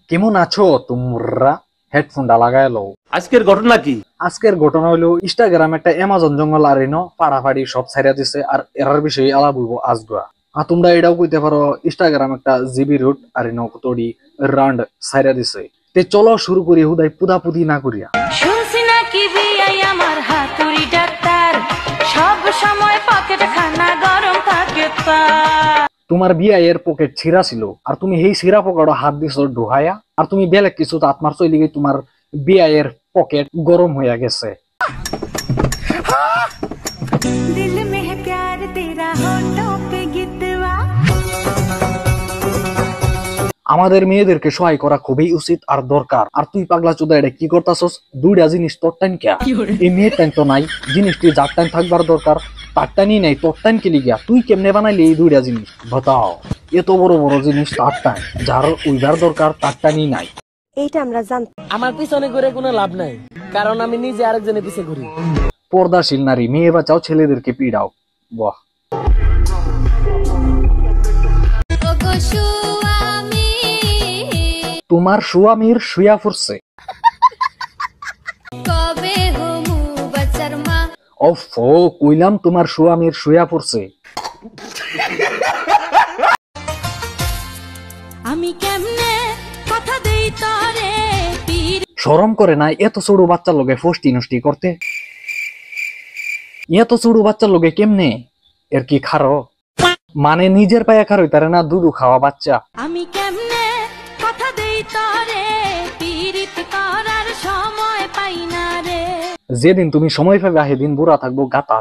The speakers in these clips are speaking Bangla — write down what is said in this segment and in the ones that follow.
কেমন আছো তোমরা? হেডফোনটা লাগায় লও। আজকের ঘটনা কি? আজকের ঘটনা হলো ইনস্টাগ্রাম একটা অ্যামাজন জঙ্গল আর পাড়াপাড়ি সব ছাইরা দিছে আর এরার বিষয়ে আলাপ হইব আজগা। আর তোমরা এটাও কইতে পারো ইনস্টাগ্রাম একটা জিবি রুট আর কতটি রান্ড ছাইরা দিছে। তে চলো শুরু করি হুদাই পুদাপুদি না করিয়া। শুনছি নাকি বিয়াই আমার হাতুড়ি ডাক্তার, সব সময় পকেট খানা গরম থাকে তার। তোমার বিয়াইয়ের পকেট ছিঁড়া ছিল আর তুমি সেই ছিঁড়া পকেট হাত দিছো ঢুকাইয়া আর তুমি বেলেগ কিছু আত্মার চলে গিয়ে তোমার বিয়াইয়ের পকেট গরম হইয়া গেছে। দিল মে है प्यार तेरा होठों पे गितवा। আমাদের মেয়েদেরকে সহায় করা খুবই উচিত আর দরকার। আর তুই পাগলা চোদা এটা কি করতাছস? দুইটা জিনিস তোর টাইম কে? এই মেয়ের টাইম তো নাই, জিনিসটি যার টাইম থাকবার দরকার তার টাইমই নাই, তোর টাইম কে লিগা? তুই কেমনে বানাইলি এই দুইটা জিনিস বতাও? এত বড় বড় জিনিস তার টাইম, যার উইবার দরকার তার টাইমই নাই। এইটা আমরা জানতাম। আমার পিছনে ঘুরে কোনো লাভ নাই, কারণ আমি নিজে আরেকজনের পিছে ঘুরি। পর্দাশীল নারী, মেয়ে বাঁচাও, ছেলেদেরকে পিড়াও। বাহ, তোমার স্বামীর শুয়া পড়ছে। ওফো, কইলাম তোমার স্বামীর শুয়া পড়ছে। আমি কেমনে কথা দেই তরে পীর। শরম করে না এত ছোট বাচ্চার লগে ফষ্টি নষ্টি করতে? এত ছোট বাচ্চার লগে কেমনে? এর কি খারো? মানে নিজের পায়ে খারো তারে না দুধু খাওয়া বাচ্চা। আমি কেমনে কথা দেই তরে পীরিত করার সময় পাই না রে। যেদিন তুমি সময় পাবে সেদিন বুড়া থাকবো গাতা।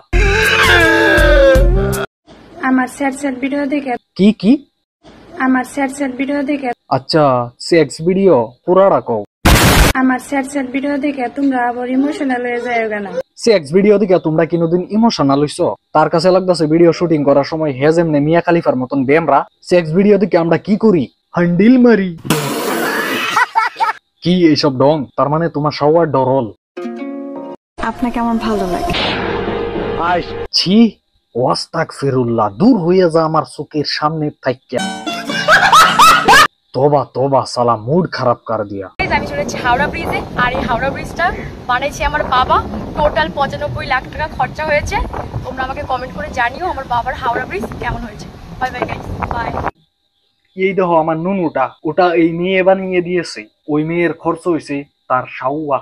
আমার স্যাড ভিডিও দেখে কি কি? আমার স্যাড ভিডিও দেখে আচ্ছা, সেক্স ভিডিও পুরা রাখো। আমার স্যাড ভিডিও দেখে তোমরা আবার ইমোশনাল হয়ে যায় না? সেক্স ভিডিও দিকে তোমরা কোনোদিন ইমোশনাল হইছো? তার কাছে লাগতেছে ভিডিও শুটিং করার সময় হে যেমনে মিয়া খালিফার মতন বেমরা, সেক্স ভিডিও দিকে আমরা কি করি? হ্যান্ডেল মারি। কি এইসব ডং? তার মানে তোমার সবার ডরল। আপনাকে আমার ভালো লাগে। ছি, ওয়াস্তাগফিরুল্লাহ, দূর হইয়া যা আমার চোখের সামনে থাইকা। তোবা তোবা, সালা মুড খারাপ কর দিয়া। আমি চলেছি হাওড়া ব্রিজে, আর এই হাওড়া ব্রিজটা বানাইছে আমার বাবা। টোটাল 95 লাখ টাকা খরচা হয়েছে। তোমরা আমাকে কমেন্ট করে জানিও আমার বাবার হাওড়া ব্রিজ কেমন হয়েছে। Bye bye guys, bye. এই দেখো আমার নুনুটা, ওটা এই মেয়ে বানিয়ে দিয়েছে। ওই মেয়ের খরচ হয়েছে তার শাওয়া।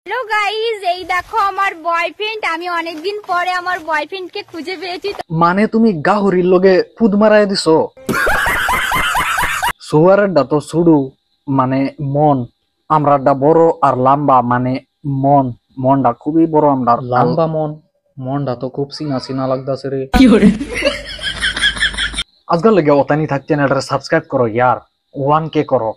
হ্যালো গাইস, এই দেখো আমার বয়ফ্রেন্ড। আমি অনেকদিন পরে আমার বয়ফ্রেন্ডকে খুঁজে পেয়েছি। মানে তুমি গাহরির লগে ফুদ মারাই দিছো? সুয়ারেরটা তো সুডু মানে মন, আমরাটা বড় আর লাম্বা মানে মন। মনটা খুবই বড়, আমরা লাম্বা মন। মনটা তো খুব সিনা সিনা লাগতাছে রে। আজকাল লেগে অতানি থাকছে না, এটা সাবস্ক্রাইব করো ইয়ার, 1K করো।